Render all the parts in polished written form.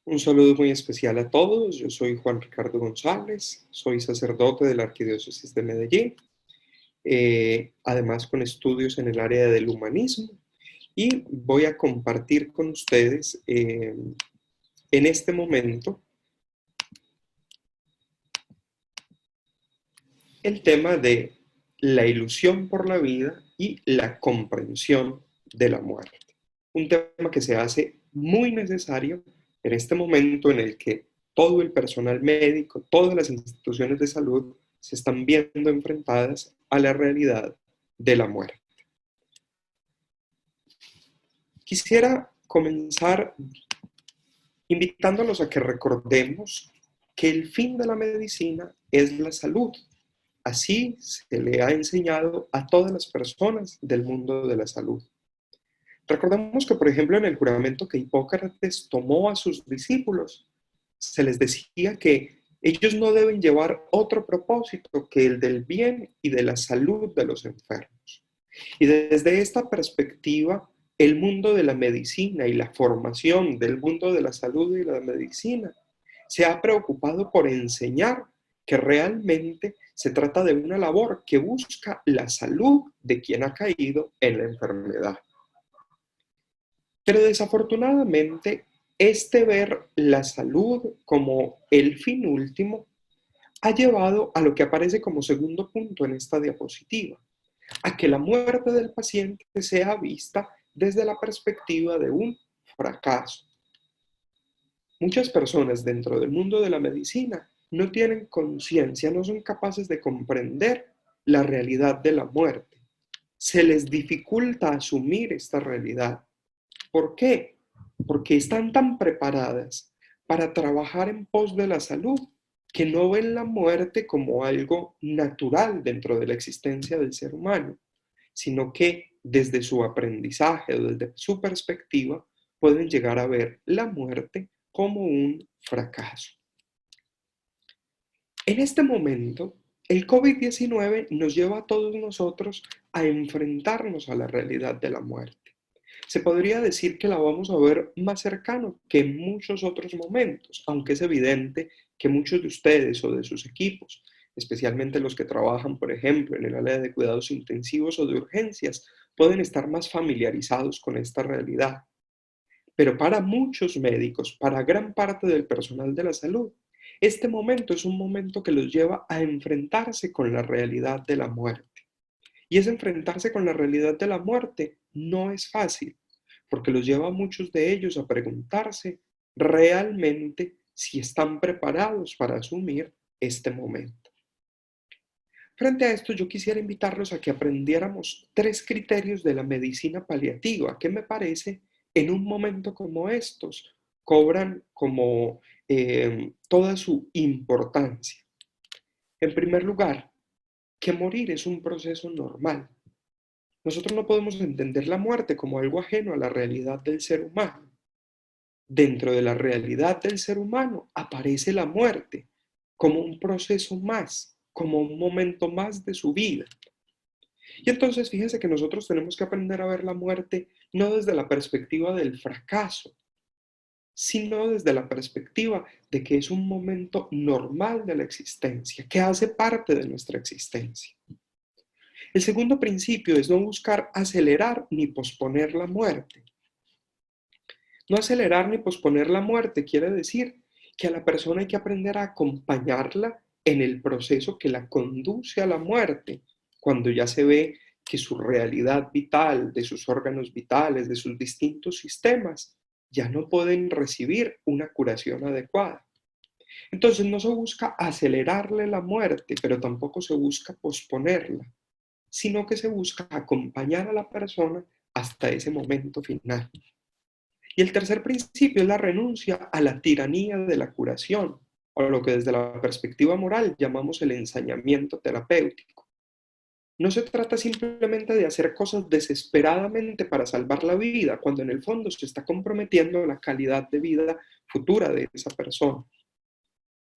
Un saludo muy especial a todos. Yo soy Juan Ricardo González, soy sacerdote de la Arquidiócesis de Medellín, además con estudios en el área del humanismo, y voy a compartir con ustedes en este momento el tema de la ilusión por la vida y la comprensión de la muerte. Un tema que se hace muy necesario en este momento en el que todo el personal médico, todas las instituciones de salud se están viendo enfrentadas a la realidad de la muerte. Quisiera comenzar invitándolos a que recordemos que el fin de la medicina es la salud. Así se le ha enseñado a todas las personas del mundo de la salud. Recordemos que, por ejemplo, en el juramento que Hipócrates tomó a sus discípulos, se les decía que ellos no deben llevar otro propósito que el del bien y de la salud de los enfermos. Y desde esta perspectiva, el mundo de la medicina y la formación del mundo de la salud y la medicina se ha preocupado por enseñar que realmente se trata de una labor que busca la salud de quien ha caído en la enfermedad. Pero desafortunadamente, este ver la salud como el fin último ha llevado a lo que aparece como segundo punto en esta diapositiva, a que la muerte del paciente sea vista desde la perspectiva de un fracaso. Muchas personas dentro del mundo de la medicina no tienen conciencia, no son capaces de comprender la realidad de la muerte. Se les dificulta asumir esta realidad. ¿Por qué? Porque están tan preparadas para trabajar en pos de la salud que no ven la muerte como algo natural dentro de la existencia del ser humano, sino que desde su aprendizaje o desde su perspectiva pueden llegar a ver la muerte como un fracaso. En este momento, el COVID-19 nos lleva a todos nosotros a enfrentarnos a la realidad de la muerte. Se podría decir que la vamos a ver más cercano que en muchos otros momentos, aunque es evidente que muchos de ustedes o de sus equipos, especialmente los que trabajan, por ejemplo, en el área de cuidados intensivos o de urgencias, pueden estar más familiarizados con esta realidad. Pero para muchos médicos, para gran parte del personal de la salud, este momento es un momento que los lleva a enfrentarse con la realidad de la muerte. Y ese enfrentarse con la realidad de la muerte no es fácil, porque los lleva a muchos de ellos a preguntarse realmente si están preparados para asumir este momento. Frente a esto, yo quisiera invitarlos a que aprendiéramos 3 criterios de la medicina paliativa, que me parece en un momento como estos cobran como toda su importancia. En primer lugar, que morir es un proceso normal. Nosotros no podemos entender la muerte como algo ajeno a la realidad del ser humano. Dentro de la realidad del ser humano aparece la muerte como un proceso más, como un momento más de su vida. Y entonces fíjense que nosotros tenemos que aprender a ver la muerte no desde la perspectiva del fracaso, sino desde la perspectiva de que es un momento normal de la existencia, que hace parte de nuestra existencia. El segundo principio es no buscar acelerar ni posponer la muerte. No acelerar ni posponer la muerte quiere decir que a la persona hay que aprender a acompañarla en el proceso que la conduce a la muerte, cuando ya se ve que su realidad vital, de sus órganos vitales, de sus distintos sistemas, ya no pueden recibir una curación adecuada. Entonces no se busca acelerarle la muerte, pero tampoco se busca posponerla, sino que se busca acompañar a la persona hasta ese momento final. Y el tercer principio es la renuncia a la tiranía de la curación, o lo que desde la perspectiva moral llamamos el ensañamiento terapéutico. No se trata simplemente de hacer cosas desesperadamente para salvar la vida, cuando en el fondo se está comprometiendo la calidad de vida futura de esa persona.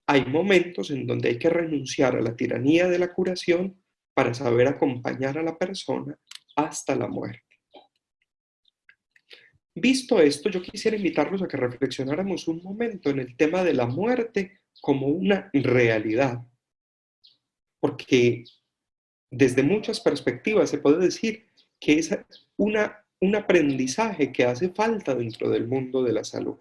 Hay momentos en donde hay que renunciar a la tiranía de la curación para saber acompañar a la persona hasta la muerte. Visto esto, yo quisiera invitarlos a que reflexionáramos un momento en el tema de la muerte como una realidad, porque desde muchas perspectivas se puede decir que es un aprendizaje que hace falta dentro del mundo de la salud.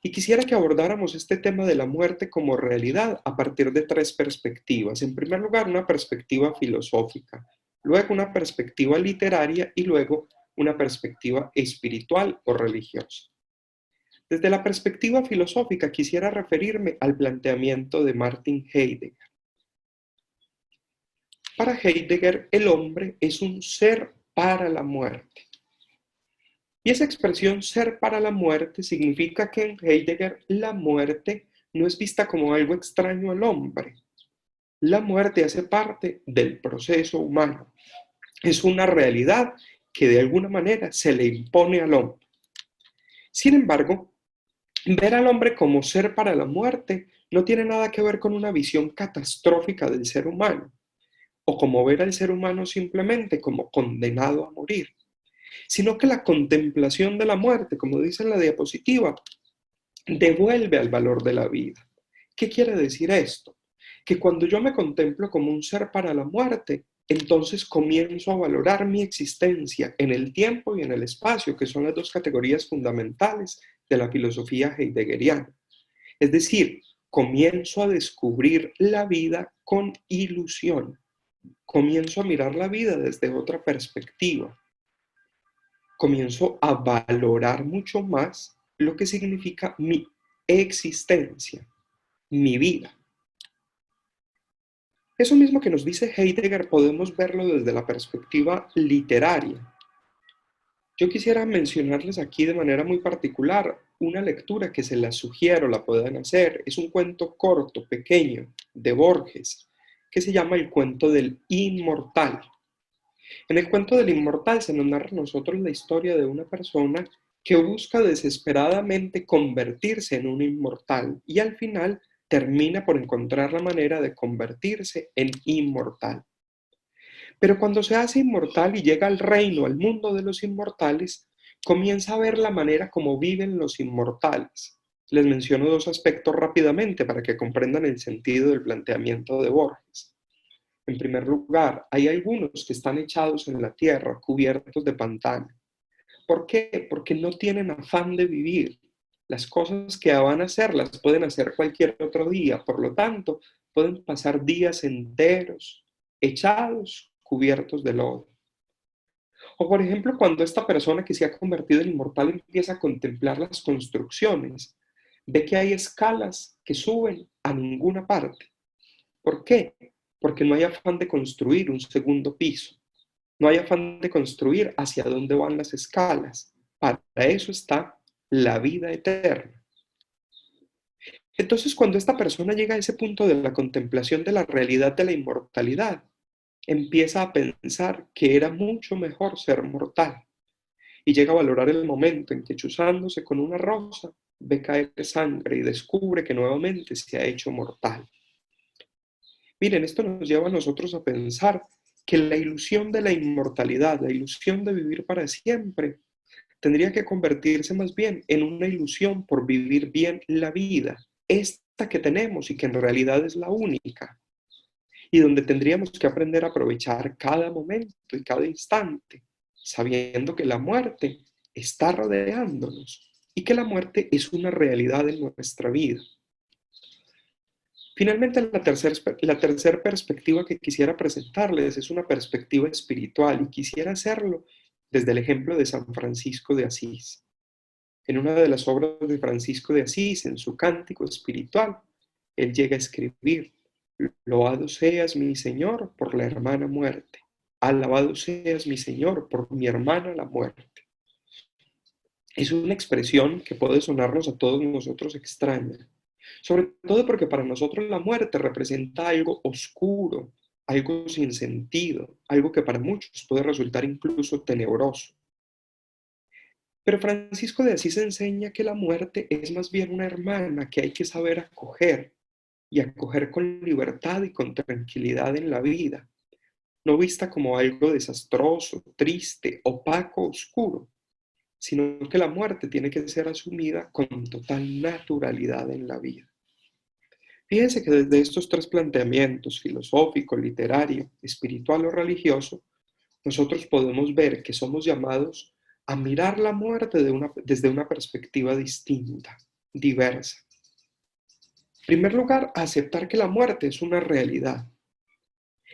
Y quisiera que abordáramos este tema de la muerte como realidad a partir de tres perspectivas. En primer lugar, una perspectiva filosófica, luego una perspectiva literaria y luego una perspectiva espiritual o religiosa. Desde la perspectiva filosófica quisiera referirme al planteamiento de Martin Heidegger. Para Heidegger, el hombre es un ser para la muerte. Y esa expresión ser para la muerte significa que en Heidegger la muerte no es vista como algo extraño al hombre. La muerte hace parte del proceso humano. Es una realidad que de alguna manera se le impone al hombre. Sin embargo, ver al hombre como ser para la muerte no tiene nada que ver con una visión catastrófica del ser humano, o como ver al ser humano simplemente como condenado a morir, sino que la contemplación de la muerte, como dice en la diapositiva, devuelve al valor de la vida. ¿Qué quiere decir esto? Que cuando yo me contemplo como un ser para la muerte, entonces comienzo a valorar mi existencia en el tiempo y en el espacio, que son las dos categorías fundamentales de la filosofía heideggeriana. Es decir, comienzo a descubrir la vida con ilusión, comienzo a mirar la vida desde otra perspectiva, comienzo a valorar mucho más lo que significa mi existencia, mi vida. Eso mismo que nos dice Heidegger podemos verlo desde la perspectiva literaria. Yo quisiera mencionarles aquí de manera muy particular una lectura que se las sugiero, la puedan hacer. Es un cuento corto, pequeño, de Borges, que se llama El cuento del inmortal. En el cuento del inmortal se nos narra a nosotros la historia de una persona que busca desesperadamente convertirse en un inmortal y al final termina por encontrar la manera de convertirse en inmortal. Pero cuando se hace inmortal y llega al reino, al mundo de los inmortales, comienza a ver la manera como viven los inmortales. Les menciono dos aspectos rápidamente para que comprendan el sentido del planteamiento de Borges. En primer lugar, hay algunos que están echados en la tierra, cubiertos de pantano. ¿Por qué? Porque no tienen afán de vivir. Las cosas que van a hacer las pueden hacer cualquier otro día. Por lo tanto, pueden pasar días enteros echados, cubiertos de lodo. O por ejemplo, cuando esta persona que se ha convertido en inmortal empieza a contemplar las construcciones, ve que hay escalas que suben a ninguna parte. ¿Por qué? Porque no hay afán de construir un segundo piso. No hay afán de construir hacia dónde van las escalas. Para eso está la vida eterna. Entonces, cuando esta persona llega a ese punto de la contemplación de la realidad de la inmortalidad, empieza a pensar que era mucho mejor ser mortal y llega a valorar el momento en que chuzándose con una rosa ve caer sangre y descubre que nuevamente se ha hecho mortal. Miren, esto nos lleva a nosotros a pensar que la ilusión de la inmortalidad, la ilusión de vivir para siempre, tendría que convertirse más bien en una ilusión por vivir bien la vida, esta que tenemos y que en realidad es la única, y donde tendríamos que aprender a aprovechar cada momento y cada instante, sabiendo que la muerte está rodeándonos y que la muerte es una realidad en nuestra vida. Finalmente, la tercer perspectiva que quisiera presentarles es una perspectiva espiritual y quisiera hacerlo desde el ejemplo de San Francisco de Asís. En una de las obras de Francisco de Asís, en su cántico espiritual, él llega a escribir: Loado seas mi Señor por la hermana muerte, alabado seas mi Señor por mi hermana la muerte. Es una expresión que puede sonarnos a todos nosotros extraña, sobre todo porque para nosotros la muerte representa algo oscuro, algo sin sentido, algo que para muchos puede resultar incluso tenebroso. Pero Francisco de Asís enseña que la muerte es más bien una hermana que hay que saber acoger y acoger con libertad y con tranquilidad en la vida, no vista como algo desastroso, triste, opaco, oscuro, sino que la muerte tiene que ser asumida con total naturalidad en la vida. Fíjense que desde estos tres planteamientos, filosófico, literario, espiritual o religioso, nosotros podemos ver que somos llamados a mirar la muerte desde una perspectiva distinta, diversa. En primer lugar, a aceptar que la muerte es una realidad.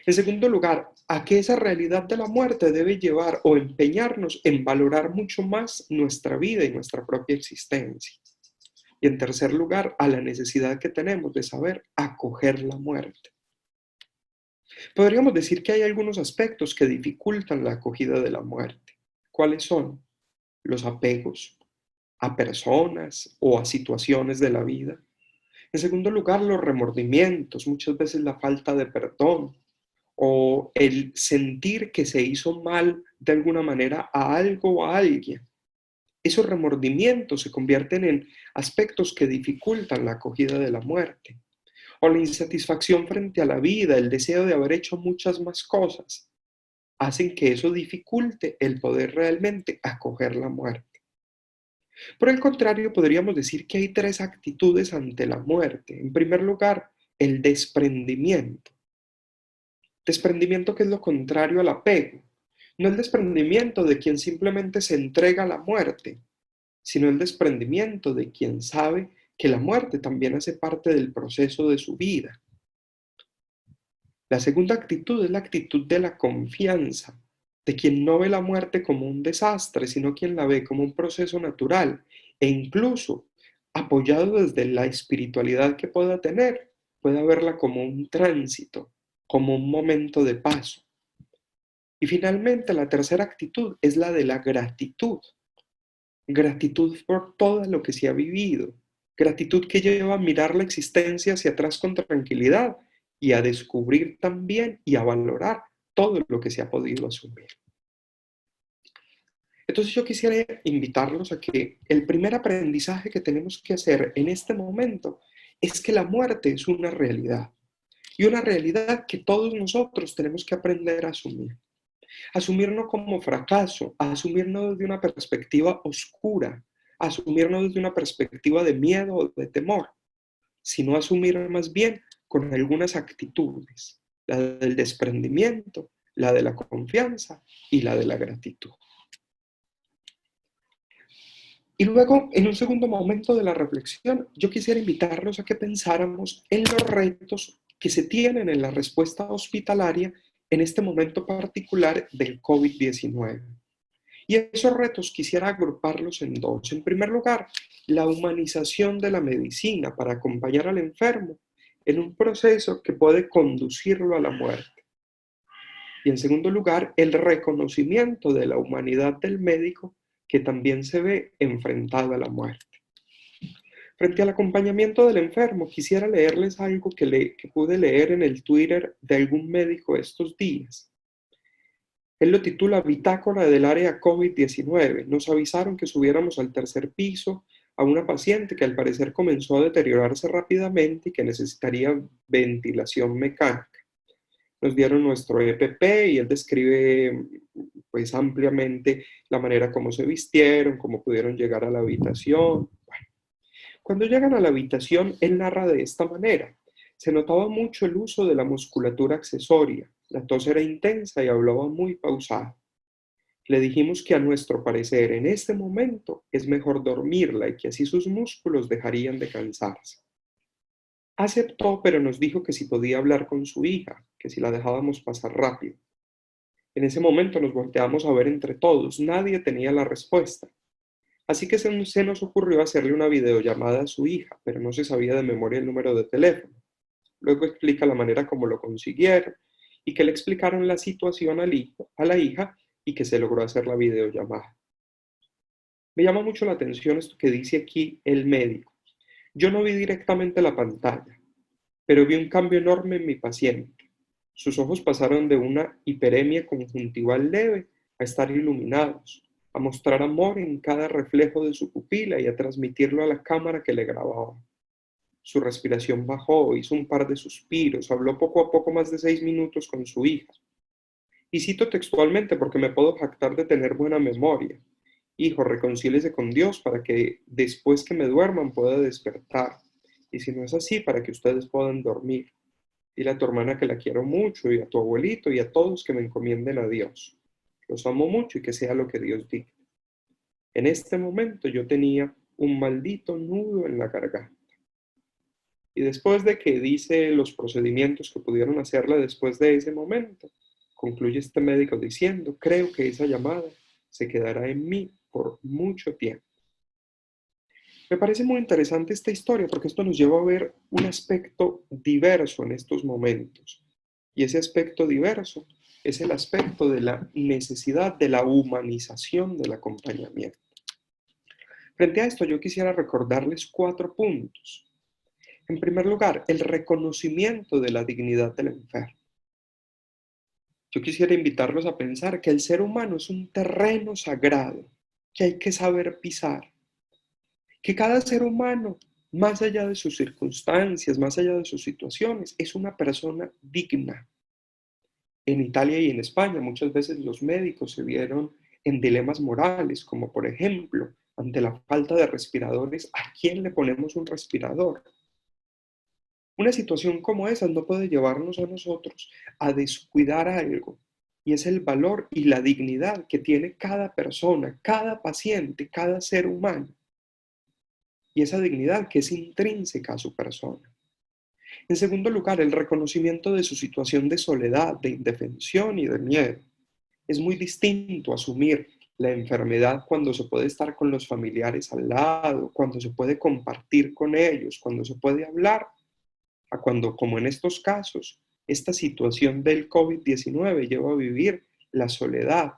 En segundo lugar, a que esa realidad de la muerte debe llevar o empeñarnos en valorar mucho más nuestra vida y nuestra propia existencia. Y en tercer lugar, a la necesidad que tenemos de saber acoger la muerte. Podríamos decir que hay algunos aspectos que dificultan la acogida de la muerte. ¿Cuáles son? Los apegos a personas o a situaciones de la vida. En segundo lugar, los remordimientos, muchas veces la falta de perdón o el sentir que se hizo mal de alguna manera a algo o a alguien. Esos remordimientos se convierten en aspectos que dificultan la acogida de la muerte. O la insatisfacción frente a la vida, el deseo de haber hecho muchas más cosas, hacen que eso dificulte el poder realmente acoger la muerte. Por el contrario, podríamos decir que hay tres actitudes ante la muerte. En primer lugar, el desprendimiento. Desprendimiento que es lo contrario al apego. No el desprendimiento de quien simplemente se entrega a la muerte, sino el desprendimiento de quien sabe que la muerte también hace parte del proceso de su vida. La segunda actitud es la actitud de la confianza, de quien no ve la muerte como un desastre, sino quien la ve como un proceso natural e incluso apoyado desde la espiritualidad que pueda tener, puede verla como un tránsito, como un momento de paso. Y finalmente, la tercera actitud es la de la gratitud. Gratitud por todo lo que se ha vivido. Gratitud que lleva a mirar la existencia hacia atrás con tranquilidad y a descubrir también y a valorar todo lo que se ha podido asumir. Entonces yo quisiera invitarlos a que el primer aprendizaje que tenemos que hacer en este momento es que la muerte es una realidad y una realidad que todos nosotros tenemos que aprender a asumir. Asumir no como fracaso, asumir no desde una perspectiva oscura, asumir no desde una perspectiva de miedo o de temor, sino asumir más bien con algunas actitudes, la del desprendimiento, la de la confianza y la de la gratitud. Y luego, en un segundo momento de la reflexión, yo quisiera invitarlos a que pensáramos en los retos que se tienen en la respuesta hospitalaria en este momento particular del COVID-19. Y esos retos quisiera agruparlos en dos. En primer lugar, la humanización de la medicina para acompañar al enfermo en un proceso que puede conducirlo a la muerte. Y en segundo lugar, el reconocimiento de la humanidad del médico que también se ve enfrentado a la muerte. Frente al acompañamiento del enfermo, quisiera leerles algo que pude leer en el Twitter de algún médico estos días. Él lo titula Bitácora del área COVID-19. Nos avisaron que subiéramos al tercer piso a una paciente que al parecer comenzó a deteriorarse rápidamente y que necesitaría ventilación mecánica. Nos dieron nuestro EPP y él describe pues ampliamente la manera como se vistieron, cómo pudieron llegar a la habitación. Bueno, cuando llegan a la habitación, él narra de esta manera. Se notaba mucho el uso de la musculatura accesoria, la tos era intensa y hablaba muy pausado. Le dijimos que a nuestro parecer en este momento es mejor dormirla y que así sus músculos dejarían de cansarse. Aceptó, pero nos dijo que si podía hablar con su hija, que si la dejábamos pasar rápido. En ese momento nos volteamos a ver entre todos, nadie tenía la respuesta. Así que se nos ocurrió hacerle una videollamada a su hija, pero no se sabía de memoria el número de teléfono. Luego explica la manera como lo consiguieron y que le explicaron la situación a la hija y que se logró hacer la videollamada. Me llama mucho la atención esto que dice aquí el médico. Yo no vi directamente la pantalla, pero vi un cambio enorme en mi paciente. Sus ojos pasaron de una hiperemia conjuntival leve a estar iluminados, a mostrar amor en cada reflejo de su pupila y a transmitirlo a la cámara que le grababa. Su respiración bajó, hizo un par de suspiros, habló poco a poco más de 6 minutos con su hija. Y cito textualmente porque me puedo jactar de tener buena memoria. Hijo, reconcíliese con Dios para que después que me duerman pueda despertar. Y si no es así, para que ustedes puedan dormir. Dile a tu hermana que la quiero mucho y a tu abuelito y a todos que me encomienden a Dios. Los amo mucho y que sea lo que Dios diga. En este momento yo tenía un maldito nudo en la garganta. Y después de que dice los procedimientos que pudieron hacerle después de ese momento, concluye este médico diciendo, creo que esa llamada se quedará en mí por mucho tiempo. Me parece muy interesante esta historia porque esto nos lleva a ver un aspecto diverso en estos momentos. Y ese aspecto diverso es el aspecto de la necesidad de la humanización del acompañamiento. Frente a esto, yo quisiera recordarles 4 puntos. En primer lugar, el reconocimiento de la dignidad del enfermo. Yo quisiera invitarlos a pensar que el ser humano es un terreno sagrado que hay que saber pisar, que cada ser humano, más allá de sus circunstancias, más allá de sus situaciones, es una persona digna. En Italia y en España muchas veces los médicos se vieron en dilemas morales, como por ejemplo, ante la falta de respiradores, ¿a quién le ponemos un respirador? Una situación como esa no puede llevarnos a nosotros a descuidar algo, y es el valor y la dignidad que tiene cada persona, cada paciente, cada ser humano, y esa dignidad que es intrínseca a su persona. En segundo lugar, el reconocimiento de su situación de soledad, de indefensión y de miedo. Es muy distinto asumir la enfermedad cuando se puede estar con los familiares al lado, cuando se puede compartir con ellos, cuando se puede hablar, a cuando, como en estos casos, esta situación del COVID-19 lleva a vivir la soledad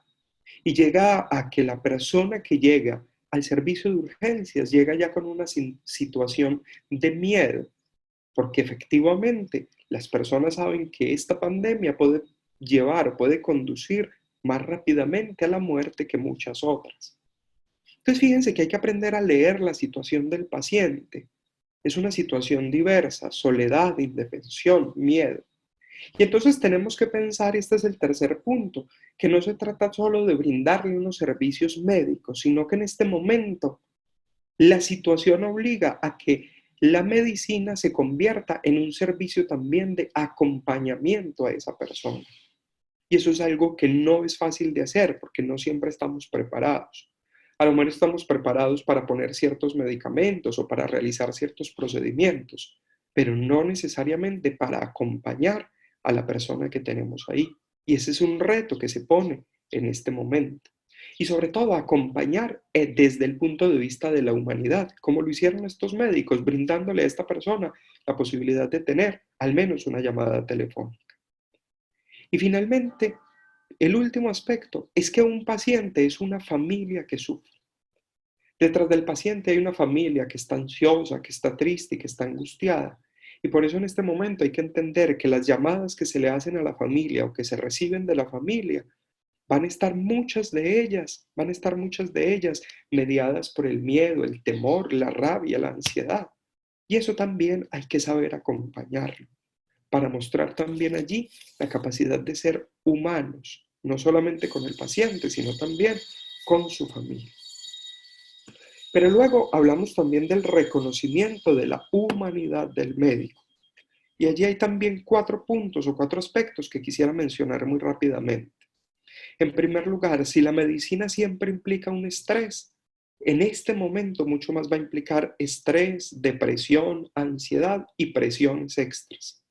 y llega a que la persona que llega al servicio de urgencias llega ya con una situación de miedo, porque efectivamente las personas saben que esta pandemia puede llevar, puede conducir más rápidamente a la muerte que muchas otras. Entonces fíjense que hay que aprender a leer la situación del paciente. Es una situación diversa, soledad, indefensión, miedo. Y entonces tenemos que pensar, este es el tercer punto, que no se trata solo de brindarle unos servicios médicos, sino que en este momento la situación obliga a que la medicina se convierta en un servicio también de acompañamiento a esa persona. Y eso es algo que no es fácil de hacer porque no siempre estamos preparados. A lo mejor estamos preparados para poner ciertos medicamentos o para realizar ciertos procedimientos, pero no necesariamente para acompañar a la persona que tenemos ahí. Y ese es un reto que se pone en este momento. Y sobre todo acompañar desde el punto de vista de la humanidad, como lo hicieron estos médicos, brindándole a esta persona la posibilidad de tener al menos una llamada telefónica. Y finalmente, el último aspecto es que un paciente es una familia que sufre. Detrás del paciente hay una familia que está ansiosa, que está triste, que está angustiada. Y por eso en este momento hay que entender que las llamadas que se le hacen a la familia o que se reciben de la familia van a estar muchas de ellas mediadas por el miedo, el temor, la rabia, la ansiedad. Y eso también hay que saber acompañarlo para mostrar también allí la capacidad de ser humanos, no solamente con el paciente, sino también con su familia. Pero luego hablamos también del reconocimiento de la humanidad del médico. Y allí hay también 4 puntos o 4 aspectos que quisiera mencionar muy rápidamente. En primer lugar, si la medicina siempre implica un estrés, en este momento mucho más va a implicar estrés, depresión, ansiedad y presiones extras.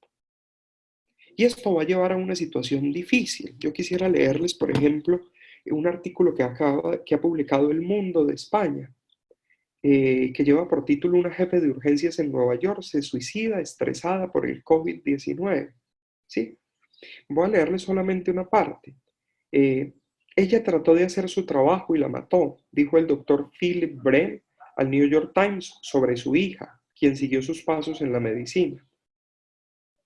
Y esto va a llevar a una situación difícil. Yo quisiera leerles, por ejemplo, un artículo que ha publicado El Mundo de España, que lleva por título Una jefe de urgencias en Nueva York se suicida estresada por el COVID-19. ¿Sí? Voy a leerles solamente una parte. Eh, Ella trató de hacer su trabajo y la mató, dijo el doctor Philip Bren al New York Times sobre su hija, quien siguió sus pasos en la medicina.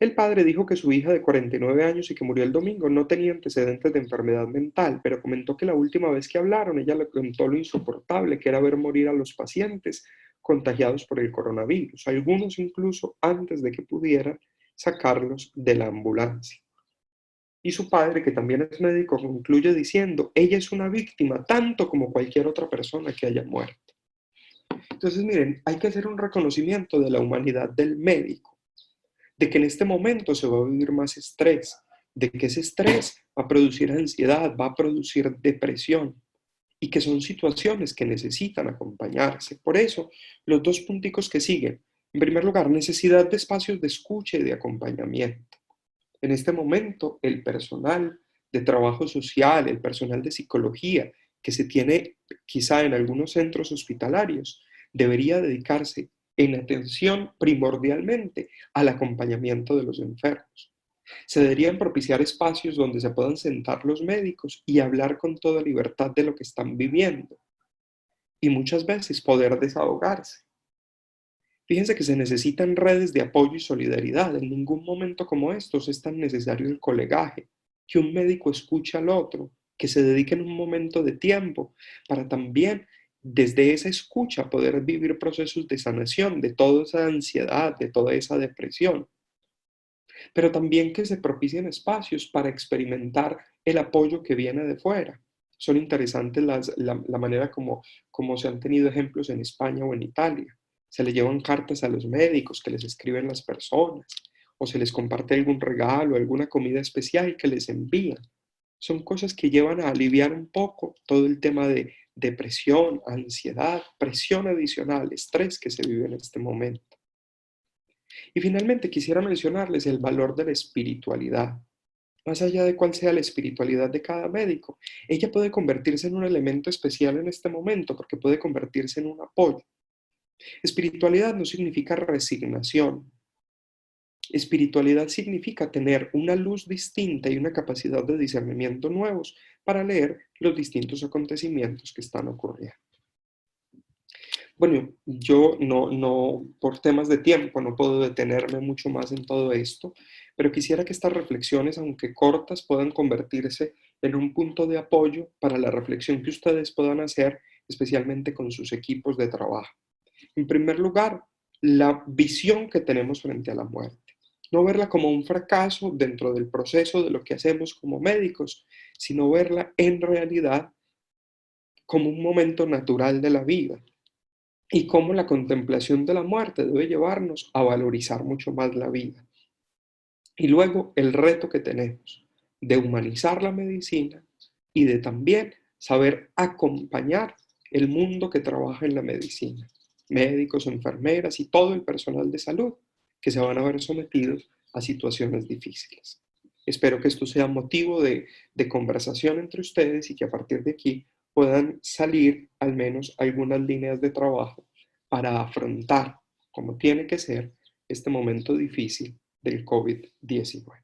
El padre dijo que su hija de 49 años y que murió el domingo no tenía antecedentes de enfermedad mental, pero comentó que la última vez que hablaron ella le contó lo insoportable que era ver morir a los pacientes contagiados por el coronavirus, algunos incluso antes de que pudieran sacarlos de la ambulancia. Y su padre, que también es médico, concluye diciendo, ella es una víctima tanto como cualquier otra persona que haya muerto. Entonces, miren, hay que hacer un reconocimiento de la humanidad del médico, de que en este momento se va a vivir más estrés, de que ese estrés va a producir ansiedad, va a producir depresión y que son situaciones que necesitan acompañarse. Por eso, los dos punticos que siguen. En primer lugar, necesidad de espacios de escucha y de acompañamiento. En este momento, el personal de trabajo social, el personal de psicología que se tiene quizá en algunos centros hospitalarios, debería dedicarse en atención primordialmente al acompañamiento de los enfermos. Se deberían propiciar espacios donde se puedan sentar los médicos y hablar con toda libertad de lo que están viviendo y muchas veces poder desahogarse. Fíjense que se necesitan redes de apoyo y solidaridad. En ningún momento como estos es tan necesario el colegaje, que un médico escuche al otro, que se dedique en un momento de tiempo para también desde esa escucha poder vivir procesos de sanación de toda esa ansiedad, de toda esa depresión, pero también que se propicien espacios para experimentar el apoyo que viene de fuera. Son interesantes la manera como se han tenido ejemplos en España o en Italia. Se le llevan cartas a los médicos que les escriben las personas, o se les comparte algún regalo, alguna comida especial que les envían. Son cosas que llevan a aliviar un poco todo el tema de depresión, ansiedad, presión adicional, estrés que se vive en este momento. Y finalmente quisiera mencionarles el valor de la espiritualidad. Más allá de cuál sea la espiritualidad de cada médico, ella puede convertirse en un elemento especial en este momento porque puede convertirse en un apoyo. Espiritualidad no significa resignación. Espiritualidad significa tener una luz distinta y una capacidad de discernimiento nuevos para leer los distintos acontecimientos que están ocurriendo. Bueno, yo por temas de tiempo, no puedo detenerme mucho más en todo esto, pero quisiera que estas reflexiones, aunque cortas, puedan convertirse en un punto de apoyo para la reflexión que ustedes puedan hacer, especialmente con sus equipos de trabajo. En primer lugar, la visión que tenemos frente a la muerte. No verla como un fracaso dentro del proceso de lo que hacemos como médicos, sino verla en realidad como un momento natural de la vida y cómo la contemplación de la muerte debe llevarnos a valorizar mucho más la vida. Y luego el reto que tenemos de humanizar la medicina y de también saber acompañar el mundo que trabaja en la medicina, médicos, enfermeras y todo el personal de salud que se van a ver sometidos a situaciones difíciles. Espero que esto sea motivo de conversación entre ustedes y que a partir de aquí puedan salir al menos algunas líneas de trabajo para afrontar, como tiene que ser, este momento difícil del COVID-19.